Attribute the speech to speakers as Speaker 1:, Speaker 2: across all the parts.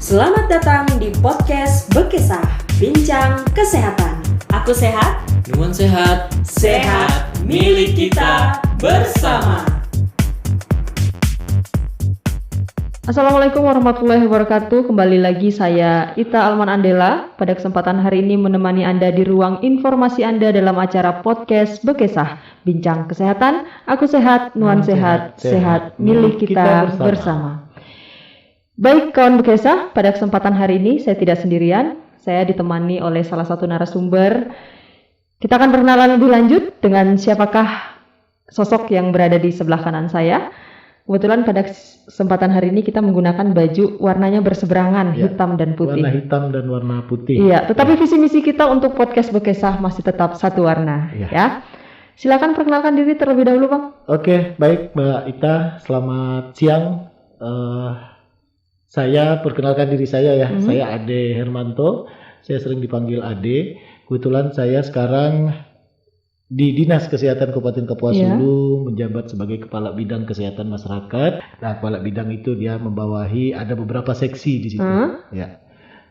Speaker 1: Selamat datang di podcast Bekesah, Bincang Kesehatan. Aku sehat,
Speaker 2: Nuan sehat,
Speaker 1: sehat milik kita bersama.
Speaker 3: Assalamualaikum warahmatullahi wabarakatuh. Kembali lagi saya Ita Alman Andela. Pada kesempatan hari ini menemani Anda di ruang informasi Anda dalam acara podcast Bekesah, Bincang Kesehatan. Aku sehat, Nuan sehat, sehat milik kita bersama. Baik kawan Bekesah, pada kesempatan hari ini saya tidak sendirian. Saya ditemani oleh salah satu narasumber. Kita akan berkenalan lebih lanjut dengan siapakah sosok yang berada di sebelah kanan saya. Kebetulan pada kesempatan hari ini kita menggunakan baju warnanya berseberangan, hitam dan putih.
Speaker 4: Warna hitam dan warna putih.
Speaker 3: Iya, tetapi visi misi kita untuk podcast Bekesah masih tetap satu warna. Ya. Silakan perkenalkan diri terlebih dahulu, Bang.
Speaker 4: Oke, baik Mbak Ita, selamat siang. Saya perkenalkan diri saya ya. Saya Ade Hermanto. Saya sering dipanggil Ade. Kebetulan saya sekarang di Dinas Kesehatan Kabupaten Kapuas Hulu menjabat sebagai Kepala Bidang Kesehatan Masyarakat. Nah, Kepala Bidang itu dia membawahi ada beberapa seksi di situ. Ya.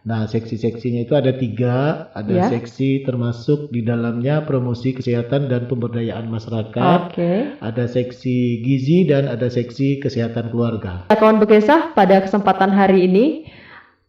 Speaker 4: Nah, seksi-seksinya itu ada 3. Ada seksi termasuk di dalamnya promosi kesehatan dan pemberdayaan masyarakat. Ada seksi gizi dan ada seksi kesehatan keluarga.
Speaker 3: Kawan Bekesah, pada kesempatan hari ini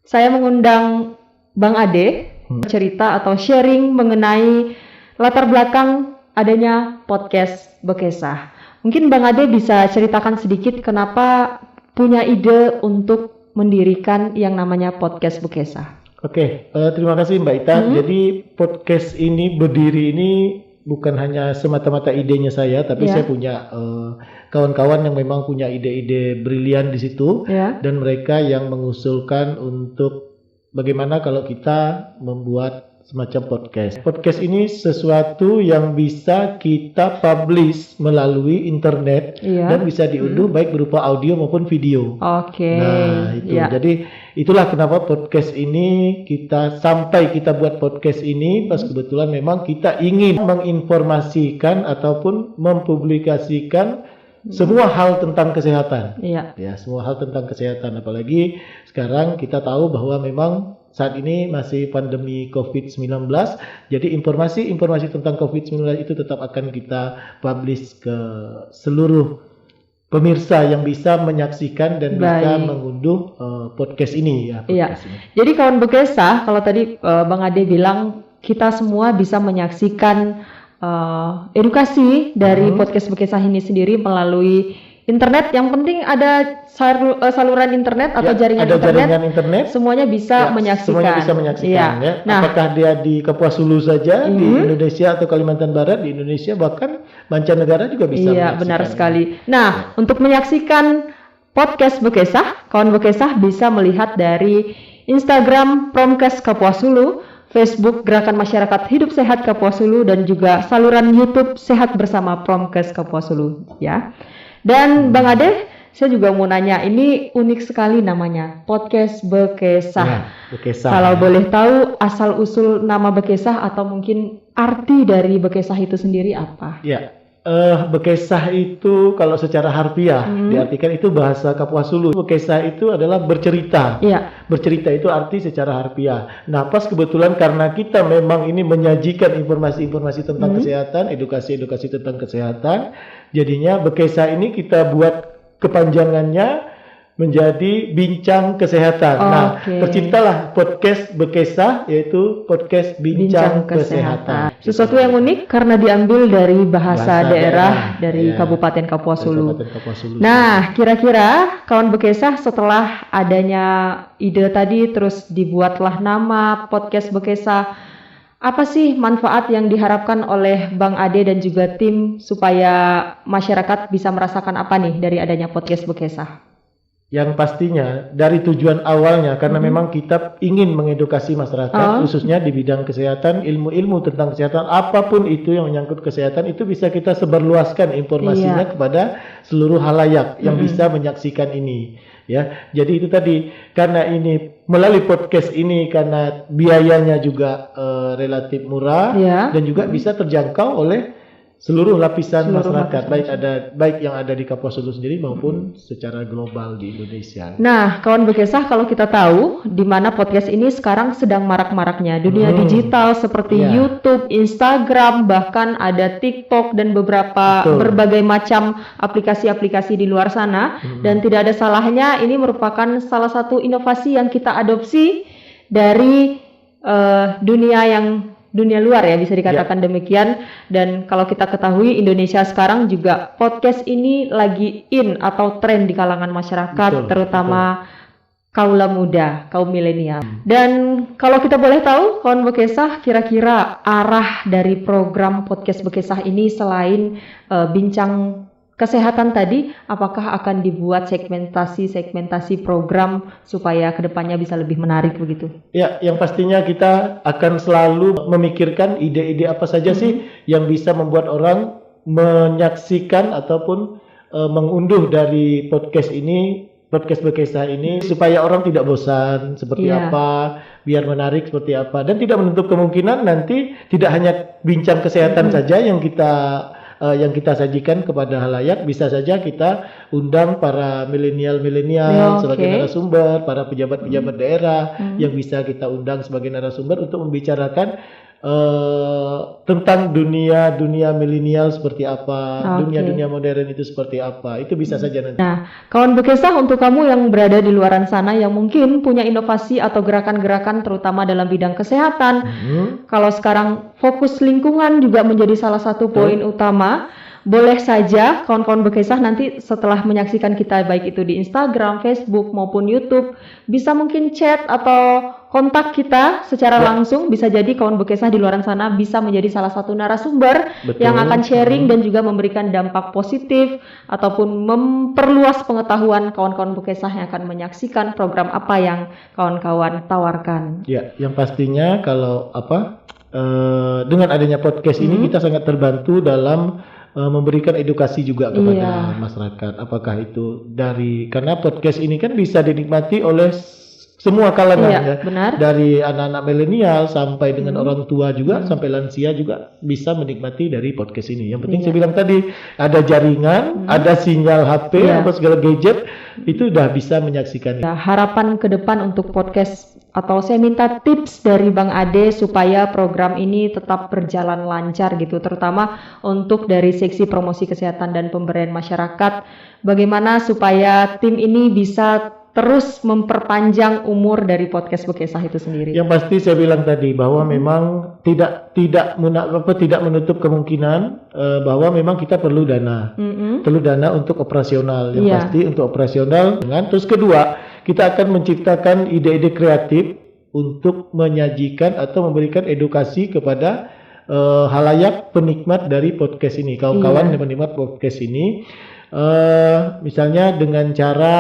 Speaker 3: saya mengundang Bang Ade cerita atau sharing mengenai latar belakang adanya podcast Bekesah. Mungkin Bang Ade bisa ceritakan sedikit kenapa punya ide untuk mendirikan yang namanya podcast Bekesah.
Speaker 4: Oke, terima kasih Mbak Ita. Jadi podcast ini berdiri ini bukan hanya semata-mata idenya saya, tapi saya punya kawan-kawan yang memang punya ide-ide brilian di situ, dan mereka yang mengusulkan untuk bagaimana kalau kita membuat semacam podcast. Podcast ini sesuatu yang bisa kita publish melalui internet dan bisa diunduh baik berupa audio maupun video. Nah, itu. Jadi itulah kenapa podcast ini kita buat podcast ini pas kebetulan memang kita ingin menginformasikan ataupun mempublikasikan semua hal tentang kesehatan. Ya, semua hal tentang kesehatan, apalagi sekarang kita tahu bahwa memang saat ini masih pandemi COVID-19, jadi informasi tentang COVID-19 itu tetap akan kita publish ke seluruh pemirsa yang bisa menyaksikan dan bisa mengunduh podcast ini. Ini.
Speaker 3: Jadi kawan Bekesah, kalau tadi Bang Ade bilang kita semua bisa menyaksikan edukasi dari podcast Bekesah ini sendiri melalui internet. Yang penting ada saluran internet atau jaringan internet, semuanya bisa menyaksikan.
Speaker 4: Semuanya bisa menyaksikan. Nah, apakah dia di Kapuas Hulu saja, di Indonesia atau Kalimantan Barat, di Indonesia, bahkan mancanegara juga bisa menyaksikan. Iya,
Speaker 3: benar sekali. Nah, untuk menyaksikan podcast Bekesah, kawan Bekesah bisa melihat dari Instagram Promkes Kapuas Hulu, Facebook Gerakan Masyarakat Hidup Sehat Kapuas Hulu, dan juga saluran YouTube Sehat Bersama Promkes Kapuas Hulu, ya. Dan Bang Ade, saya juga mau nanya, ini unik sekali namanya, podcast Bekesah.
Speaker 4: Bekesah.
Speaker 3: Kalau boleh tahu asal usul nama Bekesah atau mungkin arti dari Bekesah itu sendiri apa?
Speaker 4: Bekesah itu kalau secara harfiah diartikan itu bahasa Kapuas Hulu. Bekesah itu adalah bercerita. Bercerita itu arti secara harfiah. Nah, pas kebetulan karena kita memang ini menyajikan informasi-informasi tentang kesehatan, edukasi-edukasi tentang kesehatan, jadinya Bekesah ini kita buat kepanjangannya menjadi Bincang Kesehatan. Nah, terciptalah podcast Bekesah, yaitu podcast Bincang Kesehatan.
Speaker 3: Sesuatu yang unik karena diambil dari bahasa daerah dari Kabupaten Kapuas Hulu. Nah, kira-kira kawan Bekesah setelah adanya ide tadi terus dibuatlah nama podcast Bekesah. Apa sih manfaat yang diharapkan oleh Bang Ade dan juga tim supaya masyarakat bisa merasakan apa nih dari adanya podcast Bekesah?
Speaker 4: Yang pastinya dari tujuan awalnya karena memang kita ingin mengedukasi masyarakat khususnya di bidang kesehatan, ilmu-ilmu tentang kesehatan, apapun itu yang menyangkut kesehatan itu bisa kita sebarluaskan informasinya kepada seluruh halayak yang bisa menyaksikan ini. Jadi itu tadi, karena ini melalui podcast ini karena biayanya juga relatif murah dan juga bisa terjangkau oleh seluruh lapisan
Speaker 3: Seluruh
Speaker 4: masyarakat,
Speaker 3: lapisan.
Speaker 4: baik yang ada di Kapuasulu sendiri maupun secara global di Indonesia.
Speaker 3: Nah, kawan Bekesah, kalau kita tahu di mana podcast ini sekarang sedang marak-maraknya dunia digital seperti
Speaker 4: Ya.
Speaker 3: YouTube, Instagram, bahkan ada TikTok dan beberapa
Speaker 4: Betul.
Speaker 3: berbagai macam aplikasi-aplikasi di luar sana. Dan tidak ada salahnya, ini merupakan salah satu inovasi yang kita adopsi dari dunia luar ya, bisa dikatakan demikian. Dan kalau kita ketahui Indonesia sekarang juga podcast ini lagi in atau tren di kalangan masyarakat,
Speaker 4: Betul,
Speaker 3: terutama kaula muda, kaum milenial. Dan kalau kita boleh tahu, kawan Bekesah, kira-kira arah dari program podcast Bekesah ini selain bincang kesehatan tadi, apakah akan dibuat segmentasi program supaya kedepannya bisa lebih menarik begitu?
Speaker 4: Ya, yang pastinya kita akan selalu memikirkan ide-ide apa saja sih yang bisa membuat orang menyaksikan ataupun mengunduh dari podcast Bekesah ini supaya orang tidak bosan seperti apa, biar menarik seperti apa, dan tidak menutup kemungkinan nanti tidak hanya bincang kesehatan saja yang kita sajikan kepada halayak, bisa saja kita undang para milenial sebagai narasumber, para pejabat-pejabat daerah yang bisa kita undang sebagai narasumber untuk membicarakan tentang dunia milenial seperti apa, dunia modern itu seperti apa, itu bisa saja nanti.
Speaker 3: Nah, kawan Bekesah, untuk kamu yang berada di luaran sana yang mungkin punya inovasi atau gerakan-gerakan terutama dalam bidang kesehatan, kalau sekarang fokus lingkungan juga menjadi salah satu poin utama, boleh saja kawan-kawan Bekesah nanti setelah menyaksikan kita baik itu di Instagram, Facebook maupun YouTube, bisa mungkin chat atau kontak kita secara langsung. Bisa jadi kawan Bekesah di luar sana bisa menjadi salah satu narasumber yang akan sharing dan juga memberikan dampak positif ataupun memperluas pengetahuan kawan-kawan Bekesah yang akan menyaksikan program apa yang kawan-kawan tawarkan.
Speaker 4: Ya, yang pastinya kalau dengan adanya podcast ini kita sangat terbantu dalam memberikan edukasi juga kepada masyarakat. Apakah itu karena podcast ini kan bisa dinikmati oleh semua kalangan ya.
Speaker 3: Benar.
Speaker 4: Dari anak-anak milenial sampai dengan orang tua juga, sampai lansia juga bisa menikmati dari podcast ini. Yang penting saya bilang tadi, ada jaringan, ada sinyal HP atau segala gadget, itu udah bisa menyaksikan.
Speaker 3: Harapan ke depan untuk podcast, atau saya minta tips dari Bang Ade supaya program ini tetap berjalan lancar gitu, terutama untuk dari seksi promosi kesehatan dan pemberdayaan masyarakat, bagaimana supaya tim ini bisa terus memperpanjang umur dari podcast Bekesah itu sendiri.
Speaker 4: Yang pasti saya bilang tadi bahwa memang tidak menutup kemungkinan bahwa memang kita perlu dana, perlu dana untuk operasional. Yang pasti untuk operasional. Terus kedua, kita akan menciptakan ide-ide kreatif untuk menyajikan atau memberikan edukasi kepada halayak penikmat dari podcast ini, kawan-kawan yang penikmat podcast ini, misalnya dengan cara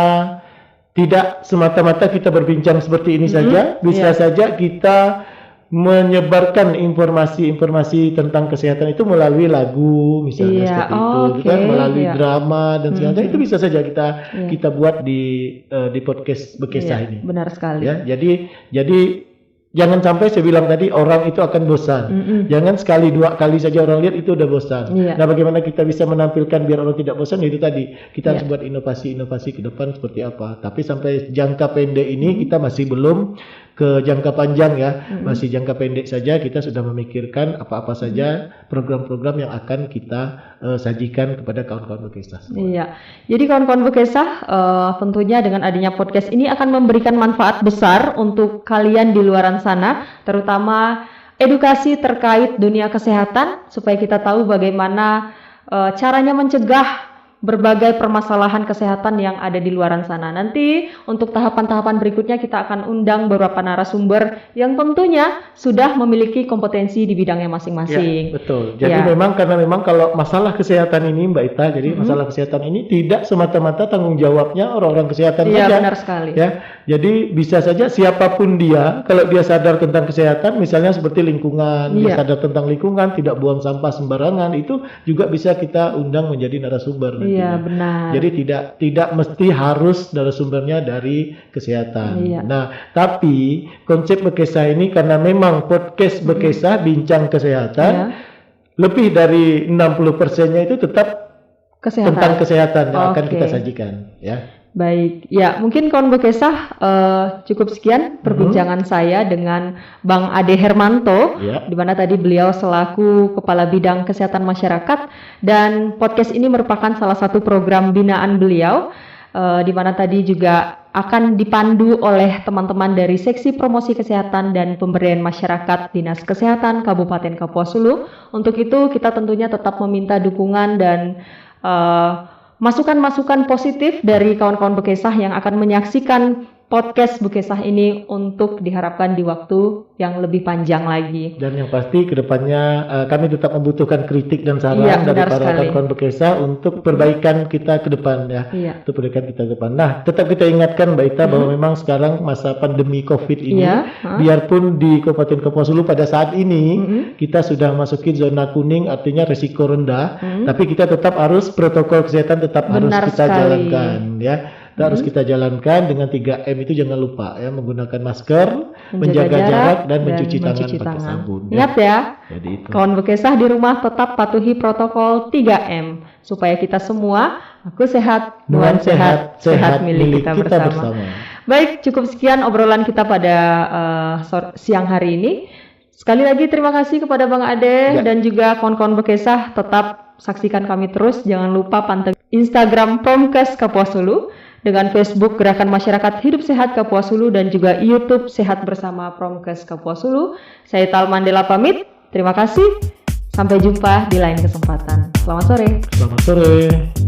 Speaker 4: tidak semata-mata kita berbincang seperti ini saja, bisa saja kita menyebarkan informasi-informasi tentang kesehatan itu melalui lagu misalnya seperti itu, kan melalui drama dan segala itu bisa saja kita buat di podcast Bekesah ini.
Speaker 3: Benar sekali.
Speaker 4: Ya, jadi jangan sampai saya bilang tadi orang itu akan bosan. Jangan sekali dua kali saja orang lihat itu udah bosan. Nah, bagaimana kita bisa menampilkan biar orang tidak bosan? Itu tadi kita harus buat inovasi-inovasi ke depan seperti apa. Tapi sampai jangka pendek ini kita masih belum ke jangka panjang ya, masih jangka pendek saja. Kita sudah memikirkan apa-apa saja program-program yang akan kita sajikan kepada kawan-kawan Bekesah.
Speaker 3: Iya, jadi kawan-kawan Bekesah tentunya dengan adanya podcast ini akan memberikan manfaat besar untuk kalian di luaran sana, terutama edukasi terkait dunia kesehatan supaya kita tahu bagaimana caranya mencegah berbagai permasalahan kesehatan yang ada di luaran sana. Nanti untuk tahapan-tahapan berikutnya kita akan undang beberapa narasumber yang tentunya sudah memiliki kompetensi di bidangnya masing-masing.
Speaker 4: Ya, betul. Jadi memang kalau masalah kesehatan ini Mbak Ita, jadi masalah kesehatan ini tidak semata-mata tanggung jawabnya orang-orang kesehatan saja.
Speaker 3: Iya, benar sekali.
Speaker 4: Ya, jadi bisa saja siapapun dia, kalau dia sadar tentang kesehatan, misalnya seperti lingkungan, dia sadar tentang lingkungan, tidak buang sampah sembarangan, itu juga bisa kita undang menjadi narasumber.
Speaker 3: Iya, benar.
Speaker 4: Jadi tidak mesti harus narasumbernya dari kesehatan. Nah, tapi konsep Bekesah ini karena memang podcast Bekesah bincang kesehatan, lebih dari 60%-nya itu tetap
Speaker 3: Kesehatan.
Speaker 4: tentang kesehatan yang akan
Speaker 3: Oke.
Speaker 4: kita sajikan ya.
Speaker 3: Baik, ya mungkin kawan Bekesah cukup sekian perbincangan saya dengan Bang Ade Hermanto,
Speaker 4: Ya.
Speaker 3: di mana tadi beliau selaku Kepala Bidang Kesehatan Masyarakat, dan podcast ini merupakan salah satu program binaan beliau, di mana tadi juga akan dipandu oleh teman-teman dari Seksi Promosi Kesehatan dan Pemberdayaan Masyarakat Dinas Kesehatan Kabupaten Kapuas Hulu. Untuk itu kita tentunya tetap meminta dukungan dan masukan-masukan positif dari kawan-kawan Bekesah yang akan menyaksikan podcast Bekesah ini untuk diharapkan di waktu yang lebih panjang lagi.
Speaker 4: Dan yang pasti kedepannya kami tetap membutuhkan kritik dan saran
Speaker 3: Iya,
Speaker 4: dari
Speaker 3: benar
Speaker 4: para
Speaker 3: sekali.
Speaker 4: kawan-kawan Bekesah untuk perbaikan kita ke depan ya.
Speaker 3: Iya.
Speaker 4: Untuk perbaikan kita ke depan. Nah, tetap kita ingatkan Mbak Ita bahwa memang sekarang masa pandemi COVID ini,
Speaker 3: Iya,
Speaker 4: biarpun di Kabupaten Kapuas Hulu pada saat ini
Speaker 3: Mm-mm.
Speaker 4: kita sudah masuki zona kuning, artinya risiko rendah,
Speaker 3: Mm.
Speaker 4: tapi kita tetap harus protokol kesehatan tetap harus
Speaker 3: Benar
Speaker 4: kita
Speaker 3: sekali.
Speaker 4: jalankan ya. Kita harus kita jalankan dengan 3M itu jangan lupa ya, menggunakan masker, menjaga jarak dan mencuci tangan pakai sabun ya.
Speaker 3: Ingat ya,
Speaker 4: Jadi itu.
Speaker 3: kawan Bekesah di rumah tetap patuhi protokol 3M supaya kita semua, aku sehat, Nuan sehat, sehat milik kita bersama. Baik, cukup sekian obrolan kita pada siang hari ini. Sekali lagi terima kasih kepada Bang Ade
Speaker 4: Ya.
Speaker 3: dan juga kawan-kawan Bekesah. Tetap saksikan kami terus. Jangan lupa pantau Instagram Promkes Kapuas Hulu, dengan Facebook Gerakan Masyarakat Hidup Sehat Kapuas Hulu, dan juga YouTube Sehat Bersama Promkes Kapuas Hulu. Saya Ita Almandela pamit. Terima kasih. Sampai jumpa di lain kesempatan. Selamat sore.
Speaker 4: Selamat sore.